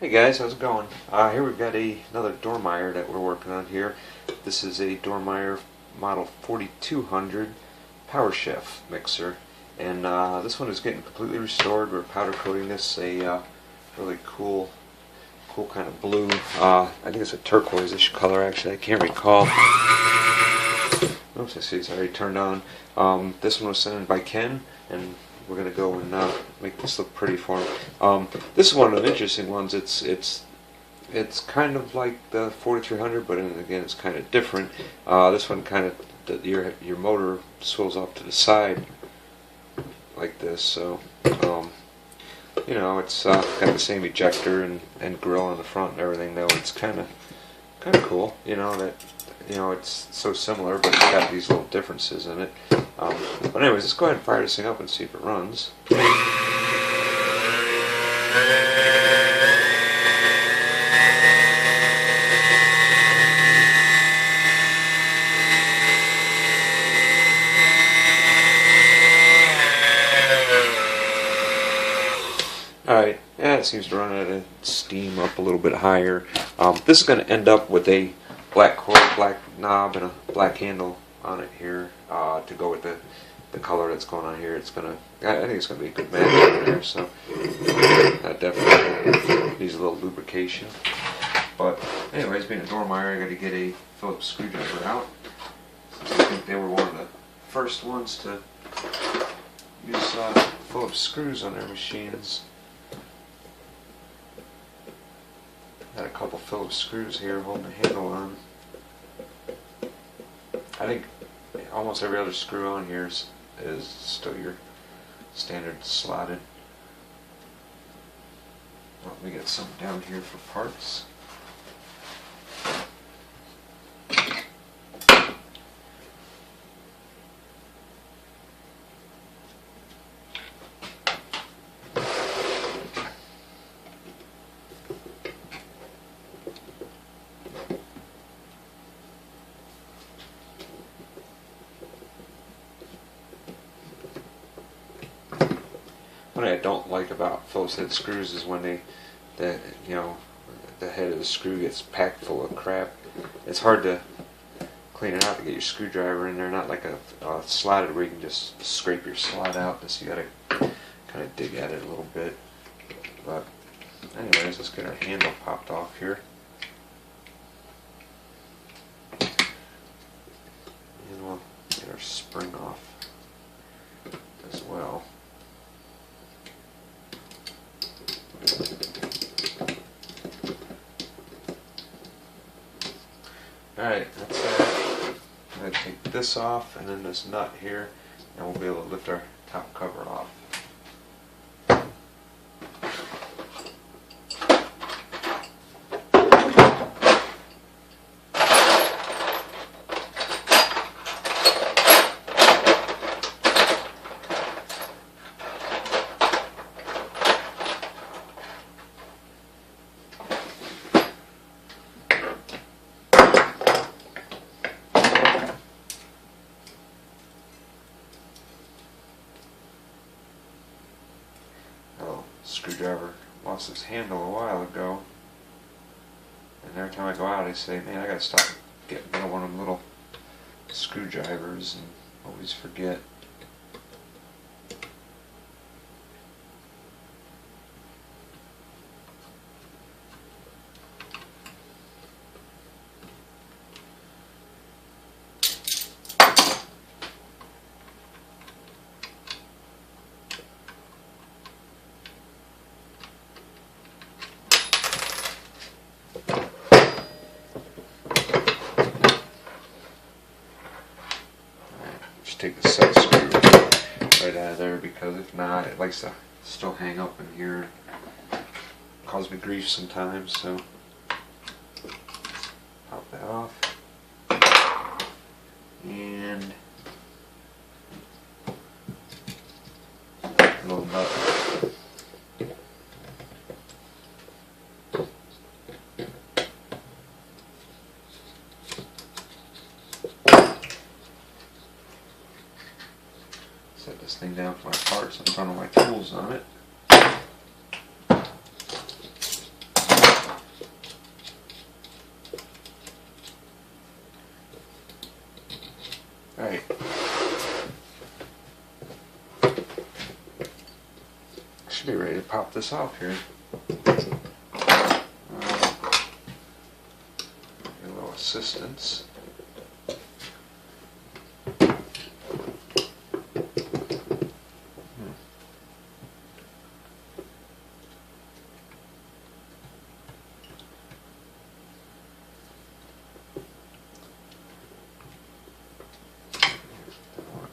Hey guys, how's it going? Here we've got another Dormeyer that we're working on here. This is a Dormeyer model 4200 Power Chef mixer, and this one is getting completely restored. We're powder coating this a really cool kind of blue. I think it's a turquoise-ish color actually. I can't recall. Oops, I see it's already turned on. This one was sent in by Ken, and we're gonna go and make this look pretty for him. This is one of the interesting ones. It's kind of like the 4300, but again, it's kind of different. This one kind of your motor swivels off to the side like this, so you know, it's got the same ejector and grill on the front and everything. Though it's kind of cool, you know, that it's so similar, but it's got these little differences in it. But anyways, let's go ahead and fire this thing up and see if it runs. Alright, yeah, it seems to run at a steam up a little bit higher. This is going to end up with a black cord, black knob, and a black handle on it here to go with the color that's going on here. I think it's going to be a good match over there, so that definitely needs a little lubrication. But anyways, being a Dormeyer, I got to get a Phillips screwdriver out. Since I think they were one of the first ones to use Phillips screws on their machines. Got a couple Phillips screws here holding the handle on. I think almost every other screw on here is still your standard slotted. Let me get some down here for parts. What I don't like about Phillips head screws is when the head of the screw gets packed full of crap. It's hard to clean it out to get your screwdriver in there. Not like a slotted where you can just scrape your slot out. So you got to kind of dig at it a little bit. But anyways, let's get our handle popped off here. And we'll get our spring off as well. Alright, that's it. I'm going to take this off and then this nut here, and we'll be able to lift our top cover off. Screwdriver lost its handle a while ago, and every time I go out I say, man, I gotta stop getting one of them little screwdrivers, and always forget. Take the set screw right out of there, because if not, it likes to still hang up in here. Cause me grief sometimes, so pop that off. And a little nut. Set this thing down for my parts in front of my tools on it. pop this off here. A little assistance.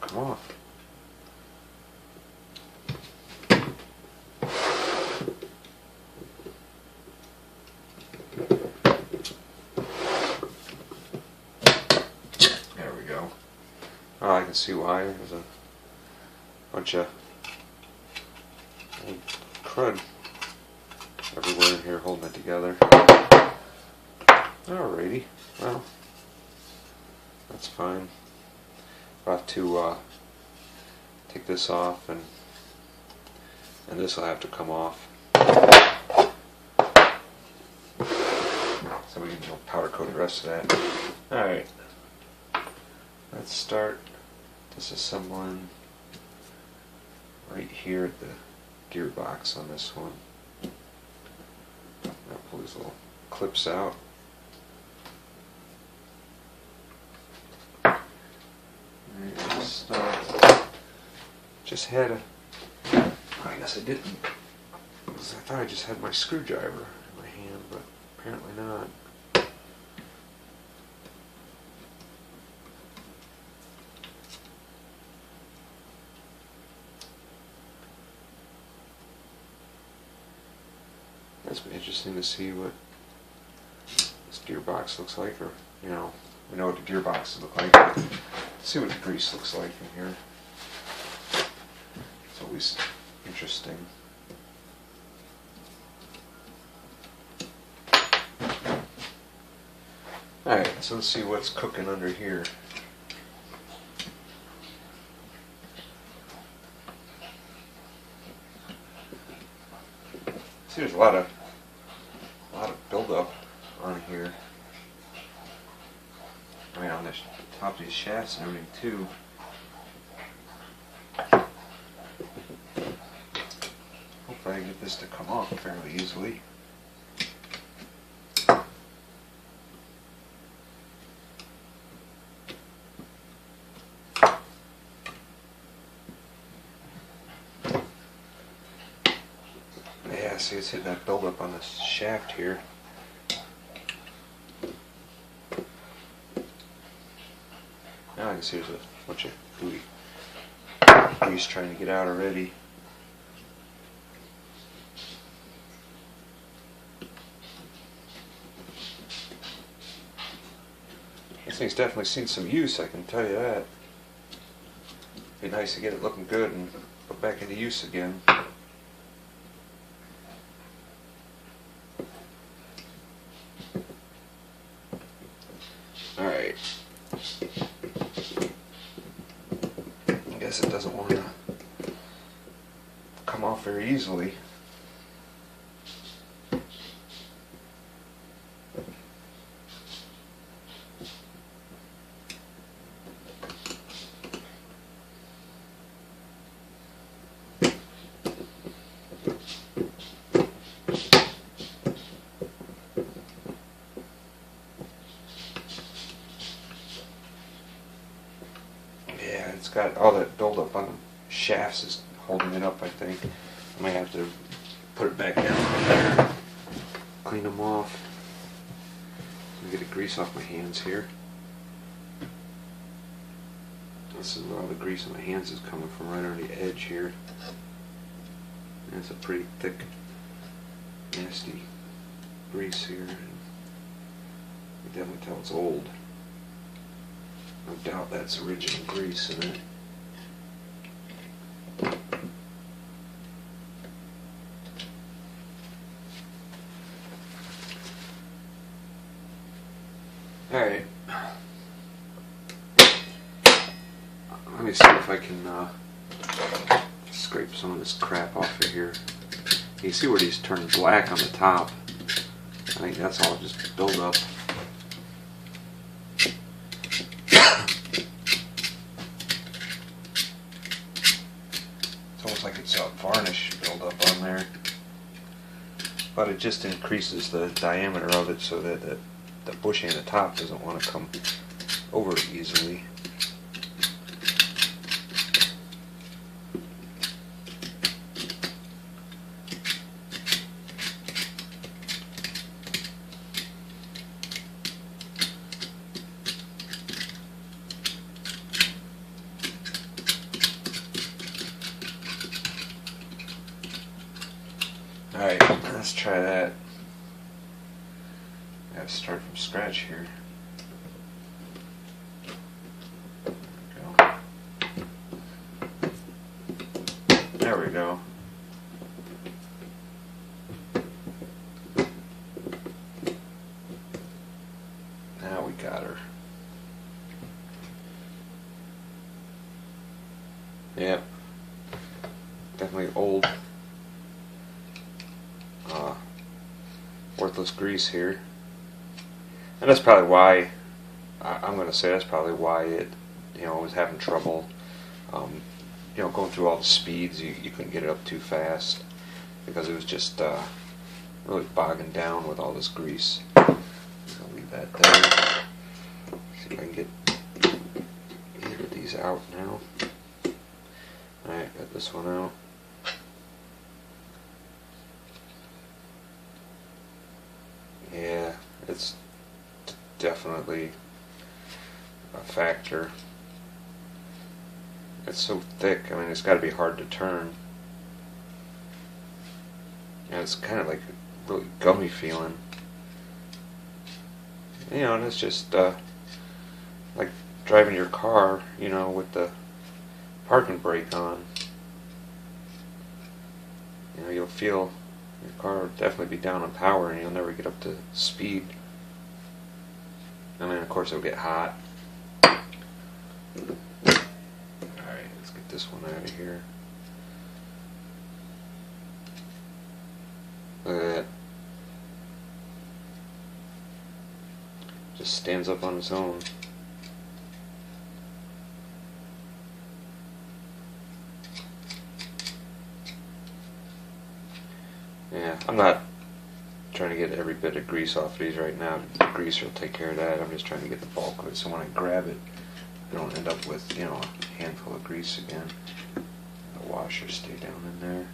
Come off. There we go. Oh, I can see why. There's a bunch of crud everywhere in here holding it together. Alrighty, well, that's fine. I'll have to take this off, and this will have to come off. So we can powder coat the rest of that. Alright, let's start disassembling right here at the gearbox on this one. I'll pull these little clips out. Just had a, I guess I didn't, because I thought I just had my screwdriver in my hand, but apparently not. That's been interesting to see what this gearbox looks like, or, you know, we know what the gearboxes look like, but see what the grease looks like in here. It's always interesting. Alright, so let's see what's cooking under here. See, there's a lot of buildup on here. I mean, on the top of these shafts and everything too. Hopefully I can get this to come off fairly easily. Yeah, see, it's hitting that buildup on this shaft here. Now I can see there's a bunch of grease trying to get out already. This thing's definitely seen some use, I can tell you that. It'd be nice to get it looking good and put back into use again. Alright. I guess it doesn't want to come off very easily. It's got all that buildup on the shafts is holding it up, I think. I might have to put it back down there, clean them off. Get the grease off my hands here. This is where all the grease on my hands is coming from, right on the edge here. And it's a pretty thick, nasty grease here. You can definitely tell it's old. No doubt that's original grease in it. Alright. Let me see if I can scrape some of this crap off of here. You see where these turn black on the top? I think that's all just build up. It's almost like it's a varnish build up on there. but it just increases the diameter of it so that the bushing at the top doesn't want to come over easily. Alright, let's try that. I gotta start from scratch here. There we go. Now we got her. Yep. Definitely old. Worthless grease here. And that's probably why, I'm going to say that's probably why it, was having trouble, going through all the speeds. You couldn't get it up too fast because it was just really bogging down with all this grease. So I'll leave that there. See if I can get either of these out now. Alright, got this one out. Yeah, it's definitely a factor. It's so thick, I mean, it's got to be hard to turn. And it's kind of like a really gummy feeling. And it's just like driving your car, with the parking brake on. You'll feel your car will definitely be down on power and you'll never get up to speed. I mean, of course it'll get hot. Alright, let's get this one out of here. Look at that. Just stands up on its own. Yeah, I'm not trying to get every bit of grease off of these right now. The greaser will take care of that. I'm just trying to get the bulk of it so when I grab it, I don't end up with, a handful of grease again. The washers stay down in there.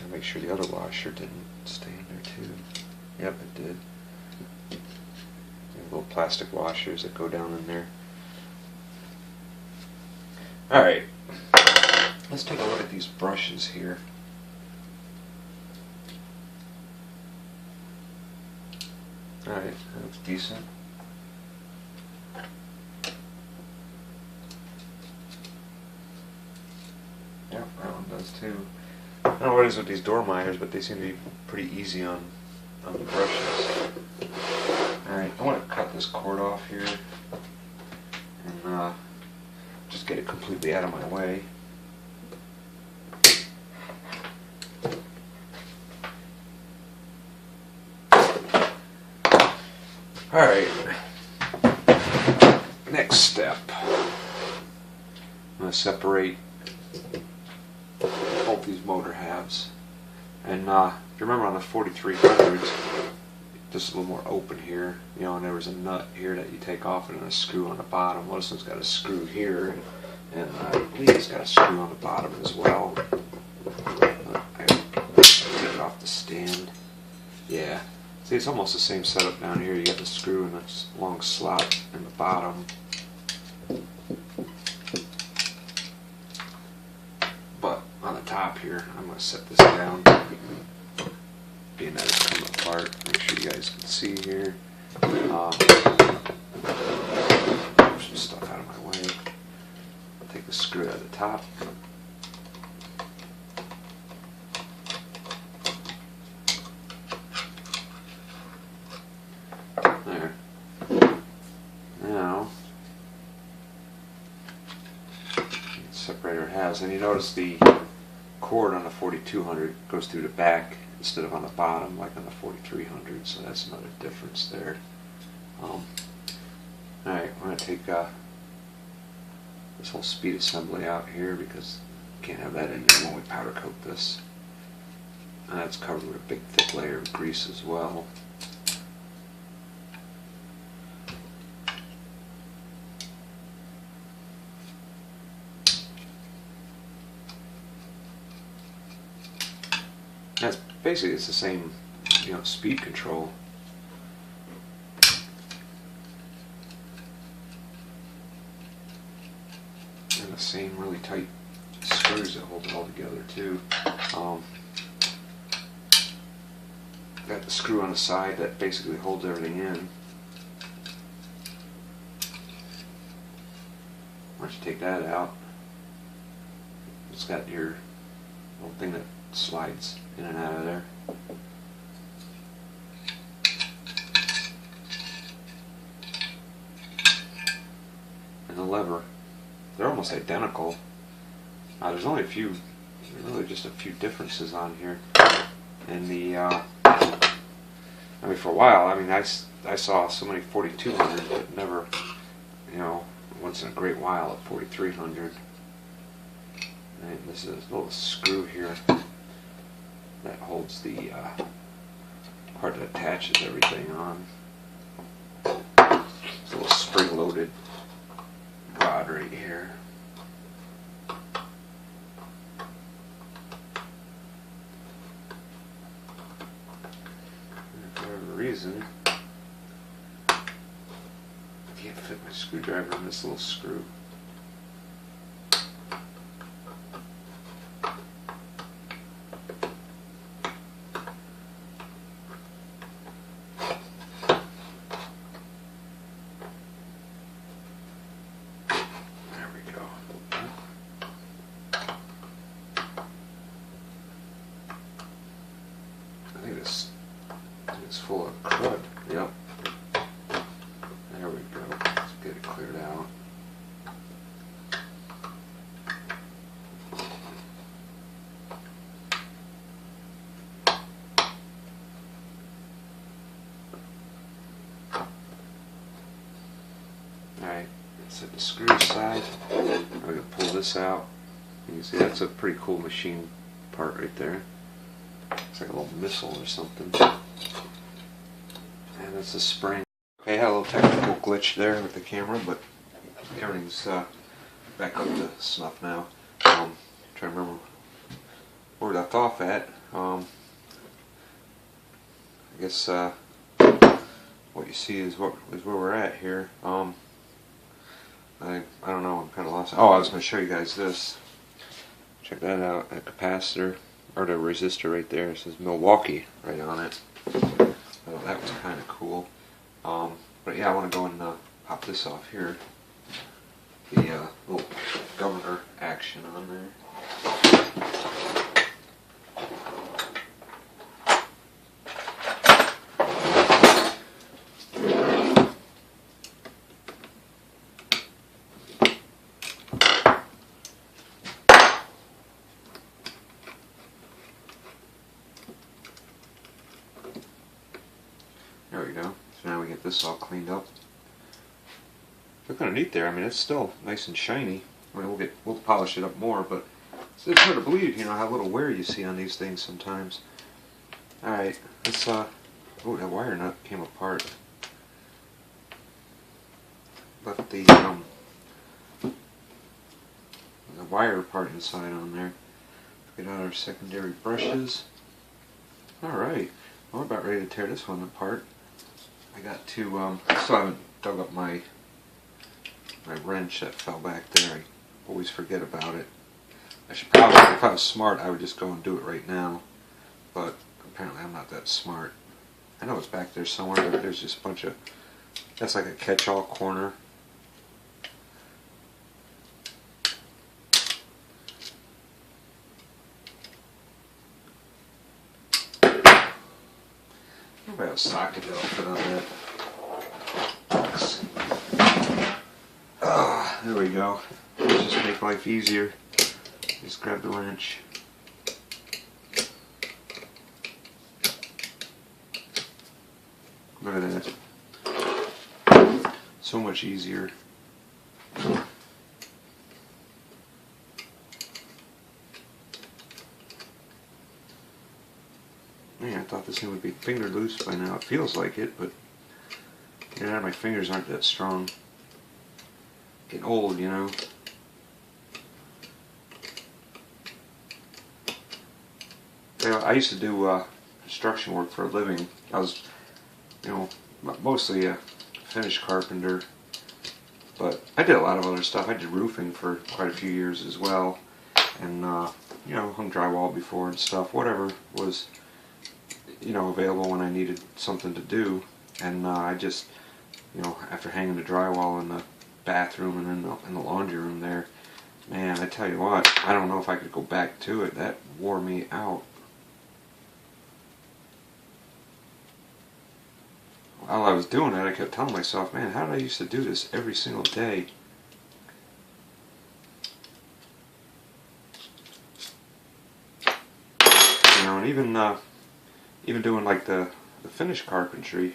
And make sure the other washer didn't stay in there too. Yep, it did. Little plastic washers that go down in there. Alright. Let's take a look at these brushes here. Alright, that looks decent. Yep, that one does too. I don't know what it is with these Dormeyers, but they seem to be pretty easy on the brushes. Alright, I want to cut this cord off here and just get it completely out of my way. Alright, next step, I'm going to separate both these motor halves, and if you remember on the 4300s, this is a little more open here, and there was a nut here that you take off and a screw on the bottom. Well, this one's got a screw here, and I believe it's got a screw on the bottom as well. I take it off the stand. Yeah. See, it's almost the same setup down here. You got the screw and this long slot in the bottom. But on the top here, I'm going to set this down. Being that it's coming apart, make sure you guys can see here. Move some stuff out of my way. I'll take the screw out of the top. There. Now, separator has, and you notice the cord on the 4200 goes through the back instead of on the bottom like on the 4300, so that's another difference there. Alright, we're going to take this whole speed assembly out here because you can't have that in there when we powder coat this. And that's covered with a big thick layer of grease as well. That's basically, it's the same, you know, speed control. And the same really tight screws that hold it all together too. Got the screw on the side that basically holds everything in. Once you take that out, it's got your little thing that slides in and out of there. And the lever, they're almost identical. There's only a few, really just a few differences on here. And the, I mean, for a while, I mean, I saw so many 4200s, but never, you know, once in a great while at 4300. And this is a little screw here that holds the part that attaches everything on. It's a little spring-loaded rod right here. And for whatever reason, I can't fit my screwdriver in this little screw. I think it's full of crud. Yep. There we go. Let's get it cleared out. Alright, set the screw aside. I'm going to pull this out. You can see that's a pretty cool machine part right there. It's like a little missile or something. And it's a spring. Okay, I had a little technical glitch there with the camera, but everything's back up to snuff now. Trying to remember where we left off at. I guess what you see is where we're at here. I don't know, I'm kind of lost. Oh, I was going to show you guys this. Check that out, a capacitor. Or the resistor right there. It says Milwaukee right on it. So that was kind of cool. But yeah, I want to go and pop this off here. The little governor action on there. There we go. So now we get this all cleaned up. Look underneath there. I mean, it's still nice and shiny. I mean, we'll polish it up more, but it's hard to believe, you know, how little wear you see on these things sometimes. All right, let's. Oh, that wire nut came apart. But the wire part inside on there. Get out our secondary brushes. All right, well, we're about ready to tear this one apart. I got to, I still haven't dug up my wrench that fell back there. I always forget about it. I should probably, if I was smart, I would just go and do it right now. But apparently I'm not that smart. I know it's back there somewhere, but there's just a bunch of, that's like a catch-all corner. Maybe I have a socket that'll fit on that. There we go. Let's just make life easier. Just grab the wrench. Look at that. So much easier. Man, I thought this thing would be finger loose by now. It feels like it, but yeah, my fingers aren't that strong. Getting old, you know. Yeah, I used to do construction work for a living. I was, you know, mostly a finish carpenter, but I did a lot of other stuff. I did roofing for quite a few years as well, and you know, hung drywall before and stuff. Whatever was, you know, available when I needed something to do. And I just, you know, after hanging the drywall in the bathroom and in the laundry room there, man, I tell you what, I don't know if I could go back to it. That wore me out. While I was doing it, I kept telling myself, man, how did I used to do this every single day? You know, and even doing like the finish carpentry.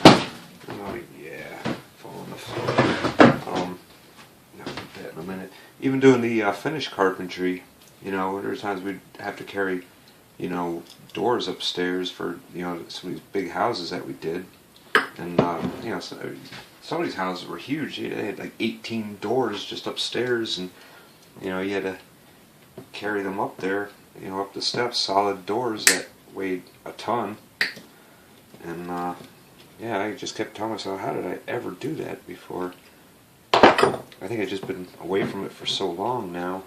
Oh yeah, fall on the floor. I'll do that in a minute. Even doing the finish carpentry, you know, there were times we'd have to carry, you know, doors upstairs for, you know, some of these big houses that we did, and you know, some of these houses were huge. They had like 18 doors just upstairs, and you know, you had to carry them up there, you know, up the steps, solid doors that weighed a ton, and yeah, I just kept telling myself, how did I ever do that before? I think I've just been away from it for so long now.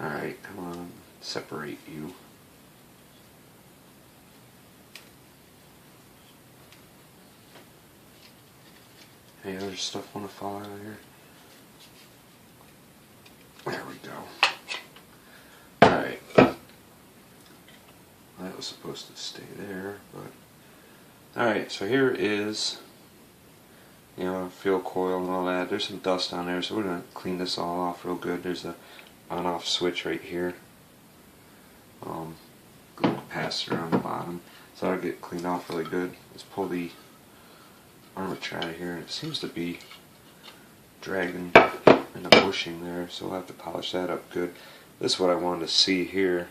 Alright, come on, separate you. Any other stuff want to fall out of here? There we go. Alright. That was supposed to stay there, but... Alright, so here is, you know, fuel coil and all that. There's some dust on there, so we're going to clean this all off real good. There's a on-off switch right here. Little capacitor on the bottom. So that'll get cleaned off really good. Let's pull the armature out of here. It seems to be dragging in the bushing there, so we'll have to polish that up good. This is what I wanted to see here.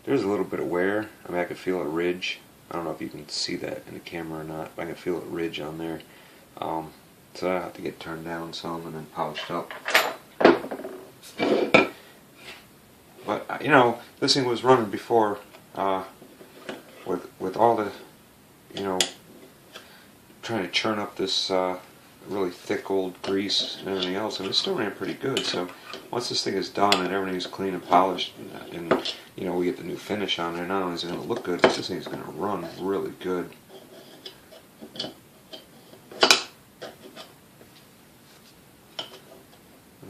There's a little bit of wear. I mean, I could feel a ridge. I don't know if you can see that in the camera or not, but I can feel a ridge on there. So I have to get turned down some and then polished up. But you know, this thing was running before with all the, you know, trying to churn up this really thick old grease and everything else, and it still ran pretty good. So once this thing is done and everything's clean and polished, and you know, we get the new finish on there, not only is it going to look good, but this thing is going to run really good. Look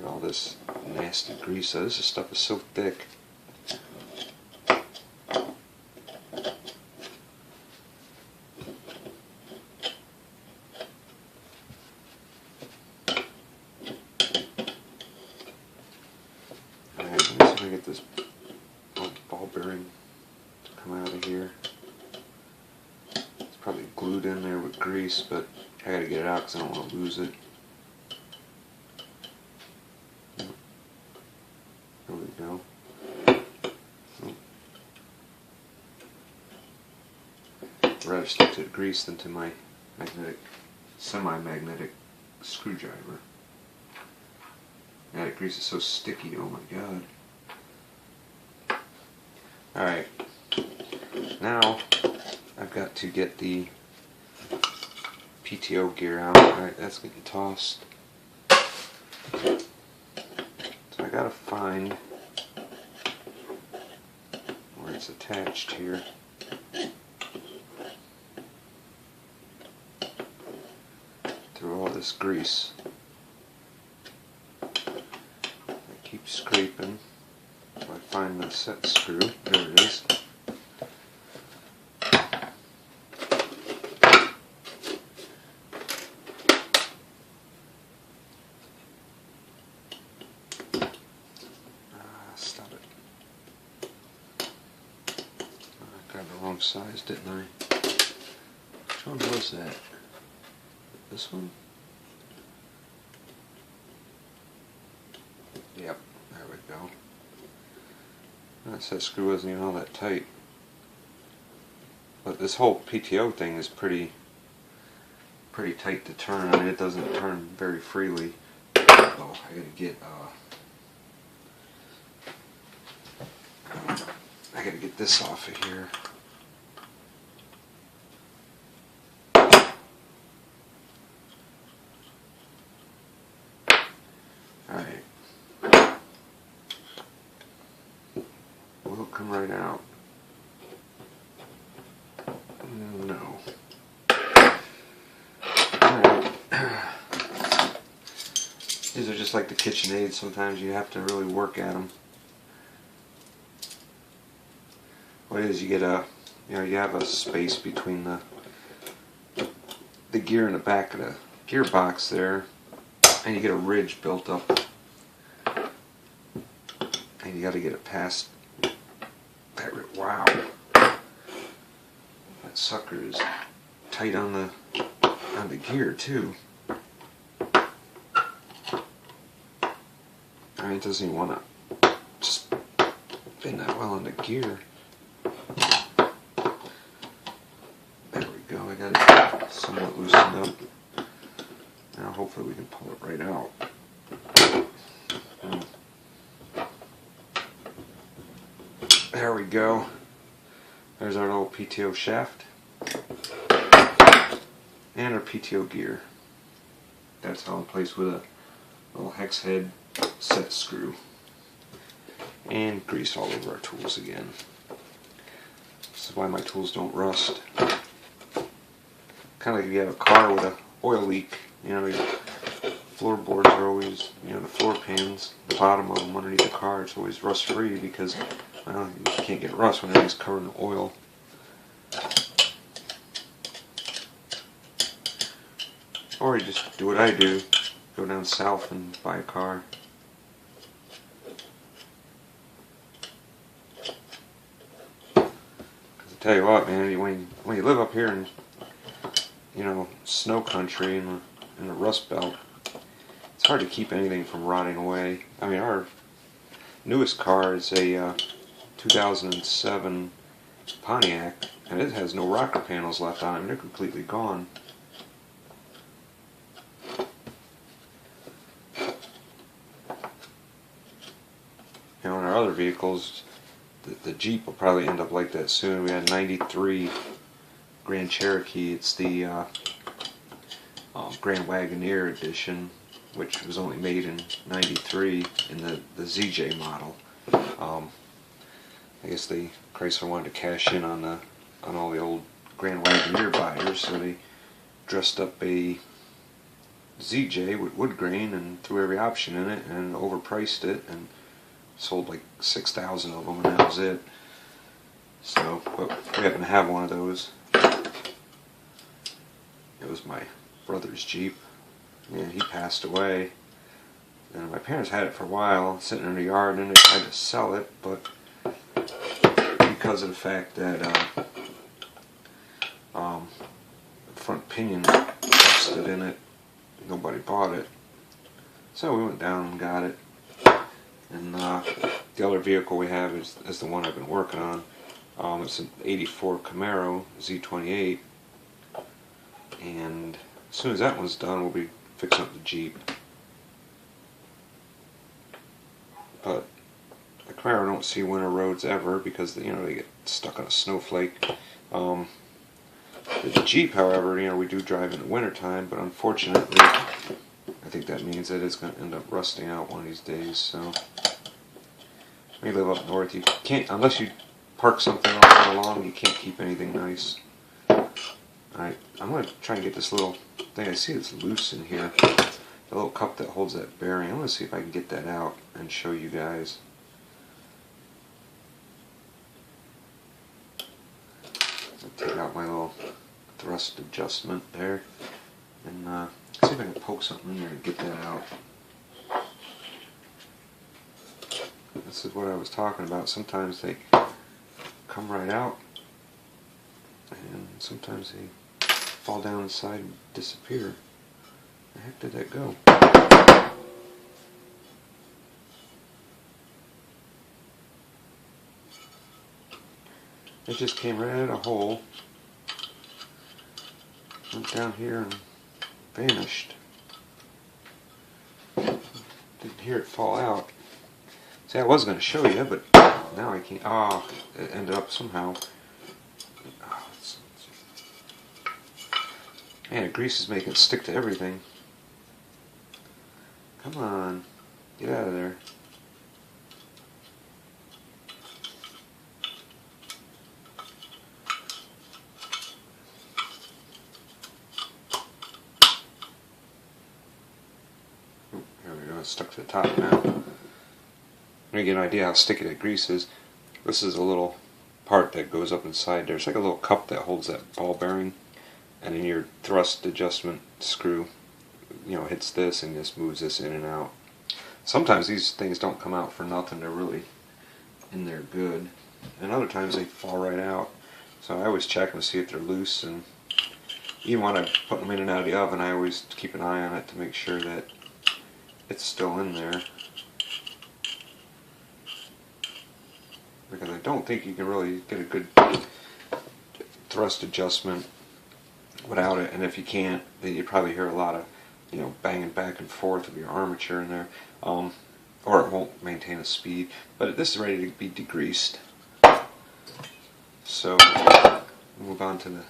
at all this nasty grease. This stuff is so thick. Get this ball bearing to come out of here. It's probably glued in there with grease, but I gotta get it out because I don't want to lose it. There we go. I'd rather stick to the grease than to my semi-magnetic screwdriver. Yeah, the grease is so sticky, oh my god. Alright, now I've got to get the PTO gear out. Alright, that's getting tossed. So I gotta find where it's attached here. Through all this grease. I keep scraping. I find the set screw. There it is. Stop it. I grabbed the wrong size, didn't I? Which one was that? This one? Yep, there we go. That set screw isn't even all that tight. But this whole PTO thing is pretty tight to turn. I mean, it doesn't turn very freely. Oh, I gotta get this off of here. Alright. Will it come right out? No. Alright. These are just like the KitchenAid. Sometimes you have to really work at them. What it is, you get you have a space between the gear in the back of the gearbox there, and you get a ridge built up, and you got to get it past that. Wow, that sucker is tight on the gear too. I mean, it doesn't even want to just fit that well in the gear. There we go. I got it somewhat loosened up. Now hopefully we can pull it right out. There we go. There's our little PTO shaft and our PTO gear. That's all in place with a little hex head set screw, and grease all over our tools again. This is why my tools don't rust. Kind of like if you have a car with an oil leak, you know, your floorboards are always, you know, the floor pans, the bottom of them underneath the car, it's always rust free because, well, you can't get rust when everything's covered in oil. Or you just do what I do, go down south and buy a car. Because I tell you what, man, when you live up here in, you know, snow country in the Rust Belt, it's hard to keep anything from rotting away. I mean, our newest car is a 2007 Pontiac, and it has no rocker panels left on it. I mean, they're completely gone. You know, in our other vehicles, the Jeep will probably end up like that soon. We had 93 Grand Cherokee. It's the Grand Wagoneer edition, which was only made in '93 in the ZJ model. I guess Chrysler wanted to cash in on all the old Grand Wagoneer buyers, so they dressed up a ZJ with wood grain and threw every option in it and overpriced it and sold like 6,000 of them, and that was it. So, but we happen to have one of those. It was my brother's Jeep, and he passed away. And my parents had it for a while, sitting in the yard, and they tried to sell it, but because of the fact that the front pinion rusted in it, nobody bought it. So we went down and got it. And the other vehicle we have is the one I've been working on. It's an '84 Camaro Z28, and as soon as that one's done, we'll be fixing up the Jeep. But the Camaro don't see winter roads ever because, you know, they get stuck on a snowflake. The Jeep, however, you know, we do drive in the wintertime, but unfortunately, I think that means that it's going to end up rusting out one of these days. So when you live up north, you can't, unless you park something all along, you can't keep anything nice. Alright, I'm going to try and get this little thing. I see it's loose in here. The little cup that holds that bearing. I'm going to see if I can get that out and show you guys. I'll take out my little thrust adjustment there and see if I can poke something in there and get that out. This is what I was talking about. Sometimes they come right out, and sometimes they fall down inside and disappear. Where the heck did that go? It just came right out of a hole, went down here and vanished. Didn't hear it fall out. See, I was going to show you, but now I can't. Oh, it ended up somehow. Oh, man, the grease is making it stick to everything. Come on, get out of there. Oh, here we go, it's stuck to the top now. Let me get an idea how sticky that grease is. This is a little part that goes up inside there. It's like a little cup that holds that ball bearing, and then your thrust adjustment screw, hits this and just moves this in and out. Sometimes these things don't come out for nothing. They're really in there good, and other times they fall right out. So I always check them to see if they're loose, and even when I put them in and out of the oven, I always keep an eye on it to make sure that it's still in there. Because I don't think you can really get a good thrust adjustment without it, and if you can't, then you probably hear a lot of banging back and forth of your armature in there, or it won't maintain a speed. But this is ready to be degreased, so we'll move on to the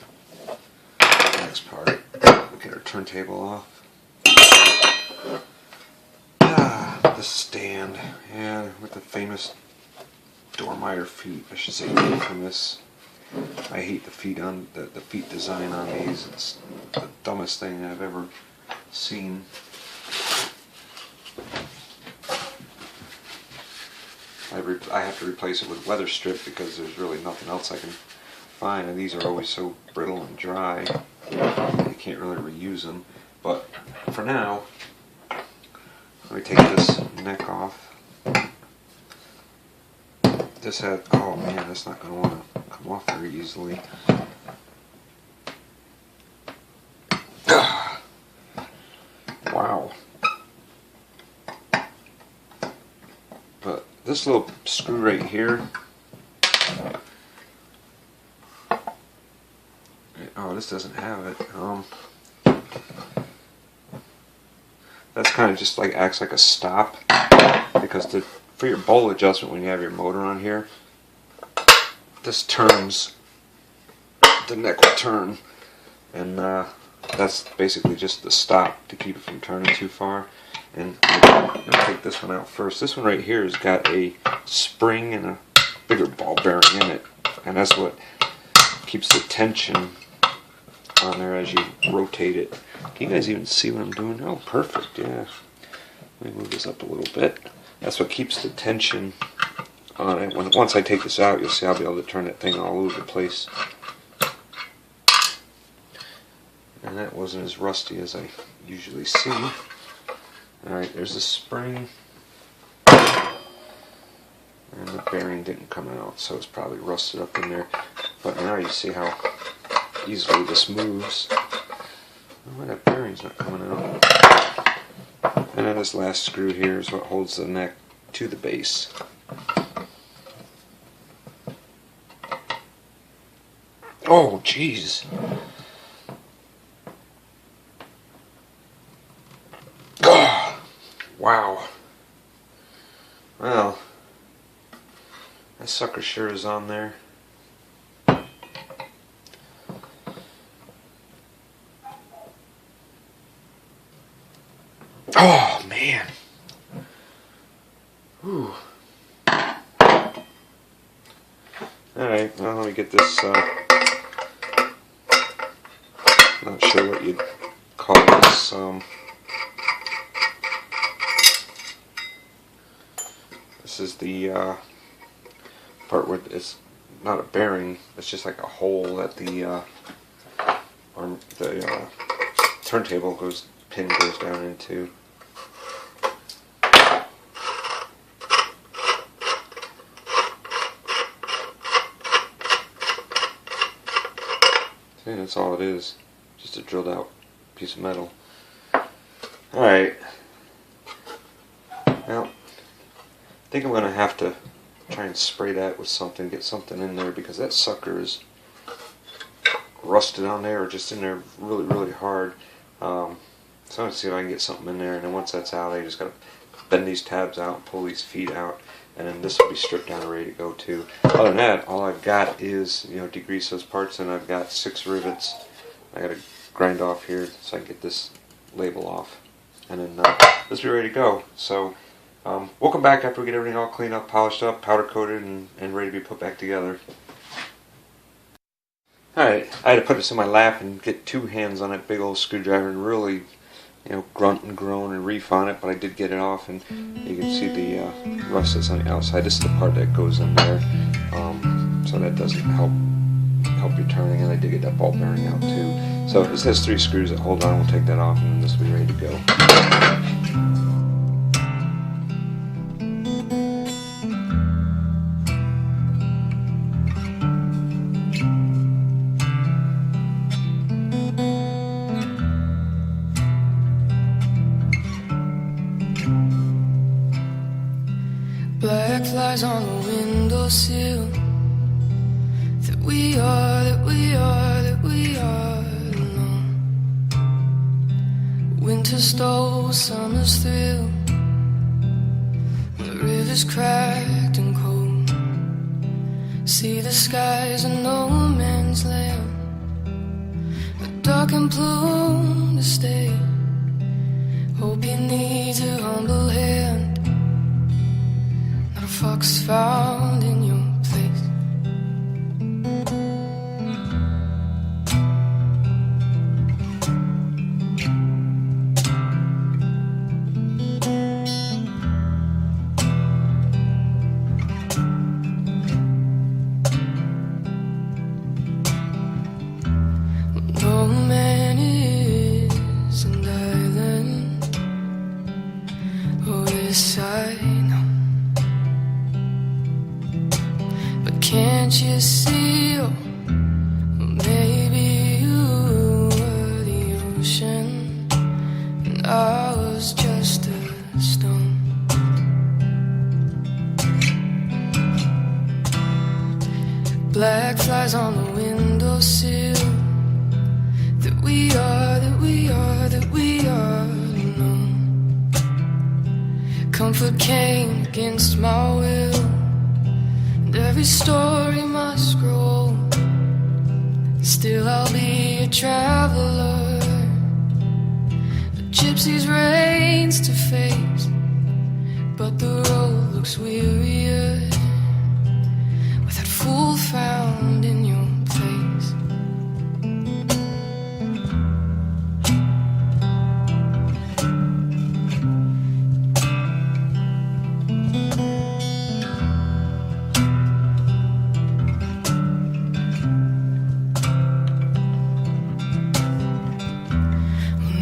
next part. We'll get our turntable off. The stand, yeah, with the famous Dormeyer feet. I should say infamous. I hate the feet on the feet design on these. It's the dumbest thing I've ever seen. I have to replace it with weather strip because there's really nothing else I can find, and these are always so brittle and dry you can't really reuse them. But for now, let me take this neck off. This had, oh man, that's not going to want to come off very easily. Wow. But this little screw right here, oh, this doesn't have it. That's kind of just like acts like a stop, because for your bowl adjustment when you have your motor on here, this turns, the neck will turn, and that's basically just the stop to keep it from turning too far. And I'm going to take this one out first. This one right here has got a spring and a bigger ball bearing in it, and that's what keeps the tension on there as you rotate it. Can you guys even see what I'm doing? Oh, perfect, yeah. Let me move this up a little bit. That's what keeps the tension on it. Once I take this out, you'll see I'll be able to turn that thing all over the place. And that wasn't as rusty as I usually see. Alright, there's the spring. And the bearing didn't come out, so it's probably rusted up in there. But now you see how easily this moves. Oh, that bearing's not coming out. And then this last screw here is what holds the neck to the base. Oh, jeez. Oh, wow. Well, that sucker sure is on there. Oh, man. Whew. Alright, well, let me get this, not sure what you'd call this, this is the, part where it's not a bearing, it's just like a hole that the turntable pin goes down into. See, that's all it is, just a drilled out piece of metal. Alright, well, I think I'm going to have to try and spray that with something, get something in there, because that sucker is rusted on there or just in there really, really hard. So I'm going to see if I can get something in there, and then once that's out, I just got to bend these tabs out and pull these feet out, and then this will be stripped down and ready to go too. Other than that, all I've got is, degrease those parts, and I've got 6 rivets I got to grind off here so I can get this label off, and then this will be ready to go. So we'll come back after we get everything all cleaned up, polished up, powder coated, and ready to be put back together. Alright, I had to put this in my lap and get 2 hands on that big old screwdriver and really, grunt and groan and reef on it, but I did get it off, and you can see the rust that's on the outside. This is the part that goes in there, so that doesn't help your turning, and I did get that ball bearing out too. So this has 3 screws that hold on. We'll take that off, and then this will be ready to go. Black flies on the windowsill. That we are alone. Winter stole summer's thrill. The river's cracked and cold. See the skies are no man's land. A dark and plume to stay. Hope you need a humble hand. Not a fox found in your place. No man is an island. Oh, yes, I know. But can't you see? Oh, maybe you were the ocean, and I was just a stone. Black flies on the windowsill. That we are alone. Comfort came against my will, and every story must grow old. Still I'll be a traveler, a gypsy's reins to face. But the road looks wearier with that fool found in your place.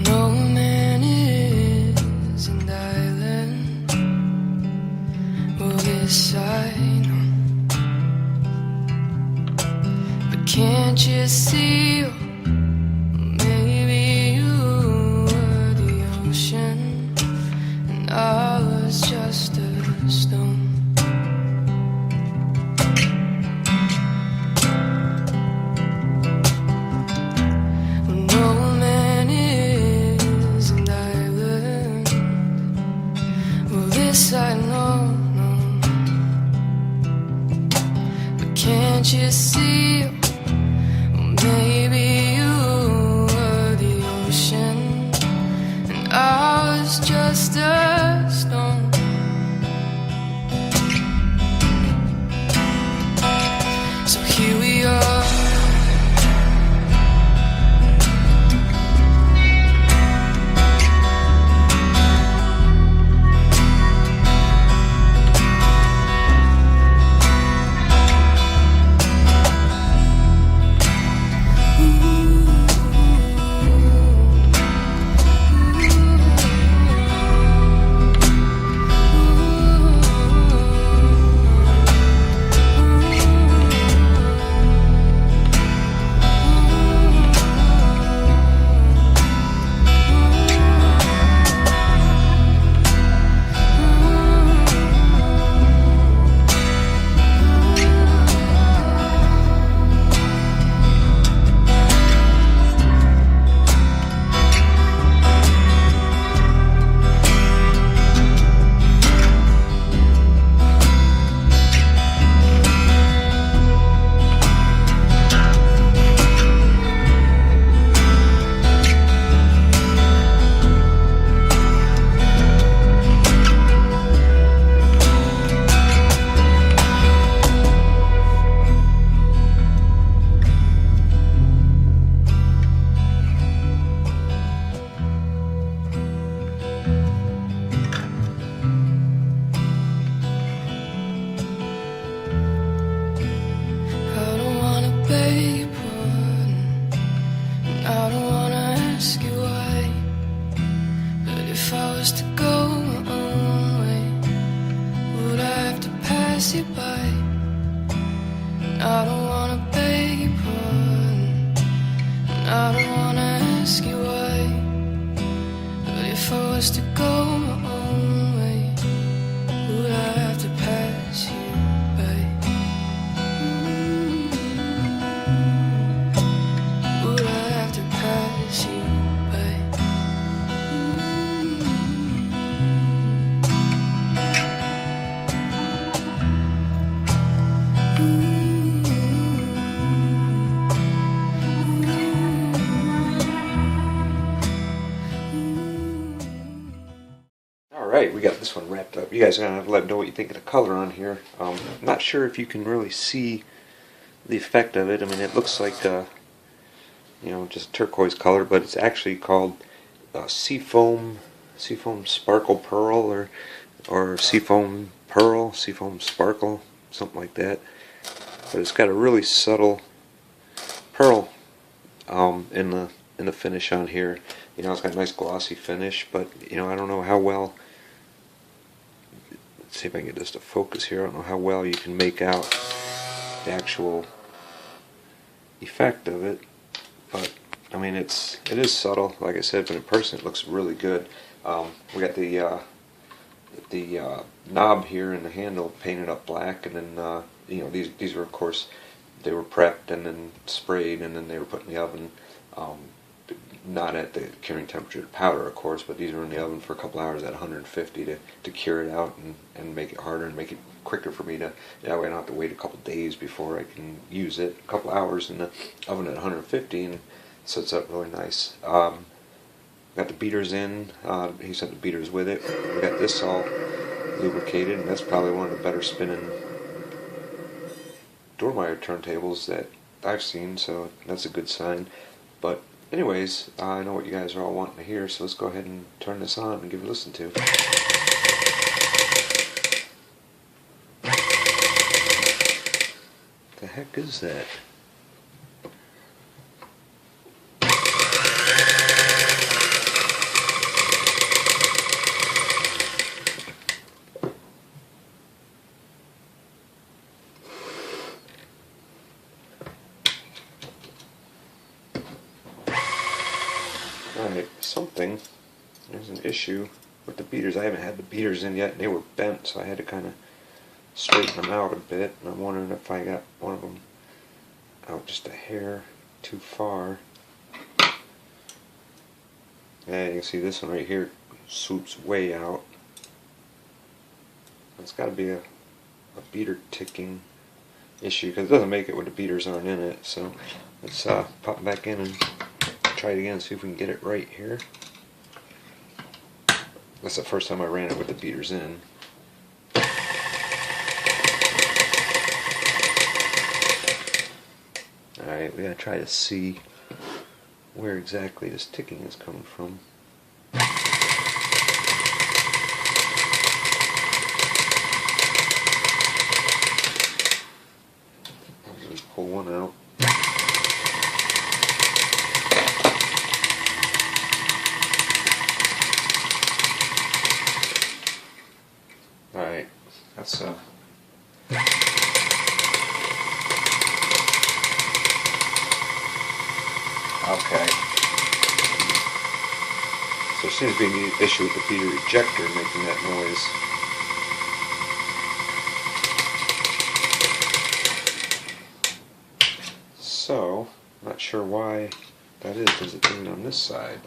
No man is an island. Well, this I know. But can't you see? Maybe you were the ocean, and I was just a stone. No man is an island. Well, this I know, no. But can't you see? Maybe you were the ocean, and I was just a stone. So here we are. beg your pardon, and I don't wanna ask you why. But if I was to go my own way, would I have to pass you by? And I don't wanna beg your pardon, and I don't wanna ask you why. But if I was to go my own way, would I have to pass you by? Would I have to pass you by? Alright, we got this one wrapped up. You guys are going to have to let me know what you think of the color on here. I'm not sure if you can really see the effect of it. I mean, it looks like, just turquoise color, but it's actually called seafoam sparkle pearl, or seafoam pearl, seafoam sparkle, something like that. But it's got a really subtle pearl in the finish on here. It's got a nice glossy finish, but I don't know how well. Let's see if I can get this to focus here. I don't know how well you can make out the actual effect of it, but I mean it is subtle, like I said, but in person it looks really good. We got the knob here and the handle painted up black, and then these were, of course, they were prepped and then sprayed, and then they were put in the oven. Not at the curing temperature of powder, of course, but these were in the oven for a couple hours at 150 to cure it out and make it harder and make it quicker for me to, that way I don't have to wait a couple days before I can use it. A couple hours in the oven at 150, and it sets up really nice. Got the beaters in, he sent the beaters with it. We got this all lubricated, and that's probably one of the better spinning Dormeyer turntables that I've seen, so that's a good sign. But anyways, I know what you guys are all wanting to hear, so let's go ahead and turn this on and give it a listen to. The heck is that? Alright, there's an issue with the beaters. I haven't had the beaters in yet, and they were bent, so I had to kind of straighten them out a bit, and I'm wondering if I got one of them out just a hair too far. Yeah, you can see this one right here swoops way out. It's got to be a beater ticking issue, because it doesn't make it when the beaters aren't in it. So let's pop it back in and try it again, see if we can get it right here. That's the first time I ran it with the beaters in. Alright, we gotta try to see where exactly this ticking is coming from. I'll just pull one out. Alright, that's okay. So there seems to be an issue with the beater ejector making that noise. So, not sure why that is. Does it do it on this side?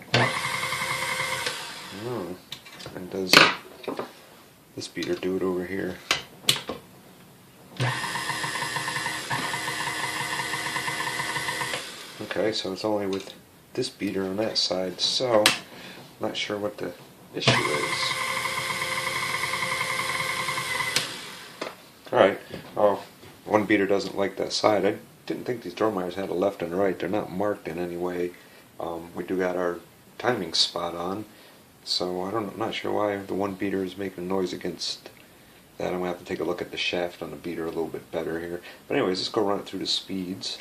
No. And does this beater do it over here? Okay, so it's only with this beater on that side, so I'm not sure what the issue is. Alright, oh, one beater doesn't like that side. I didn't think these Dormeyers had a left and a right. They're not marked in any way. We do got our timing spot on, so I'm not sure why the one beater is making noise against that, I'm going to have to take a look at the shaft on the beater a little bit better here. But anyways, let's go run it through the speeds.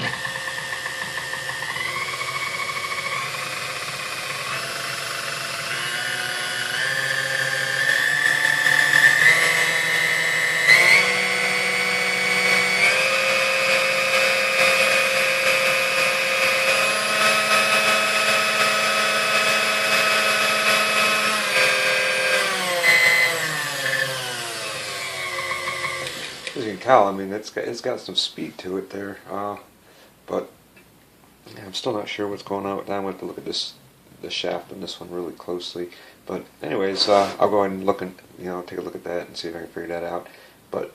As you can tell, I mean, it's got some speed to it there, but yeah, I'm still not sure what's going on with that. I'm going to have to look at the shaft on this one really closely. But anyways, I'll go ahead and look and take a look at that and see if I can figure that out. But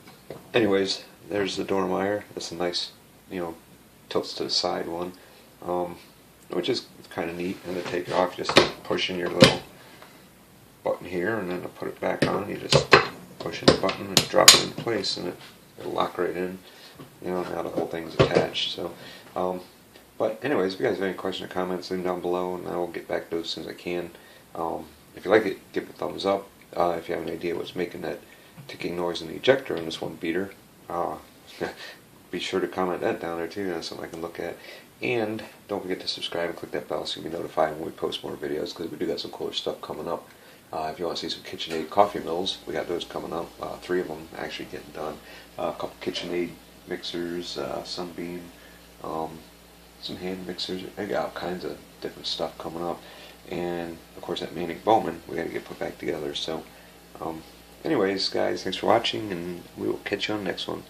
anyways, there's the Dormeyer. That's a nice tilts to the side one, which is kind of neat. And to take it off, just pushing your little button here, and then to put it back on, you just push in the button and drop it in place, and it'll lock right in. Now the whole thing's attached. So, but anyways, if you guys have any questions or comments, leave them down below, and I will get back to those as soon as I can. If you like it, give it a thumbs up. If you have an idea what's making that ticking noise in the ejector in this one beater, be sure to comment that down there too. That's something I can look at. And don't forget to subscribe and click that bell so you'll be notified when we post more videos, because we do got some cooler stuff coming up. If you want to see some KitchenAid coffee mills, we got those coming up. 3 of them actually getting done. A couple KitchenAid mixers, Sunbeam, some hand mixers. They got all kinds of different stuff coming up. And of course that Manning Bowman, we got to get put back together. So anyways guys, thanks for watching, and we will catch you on the next one.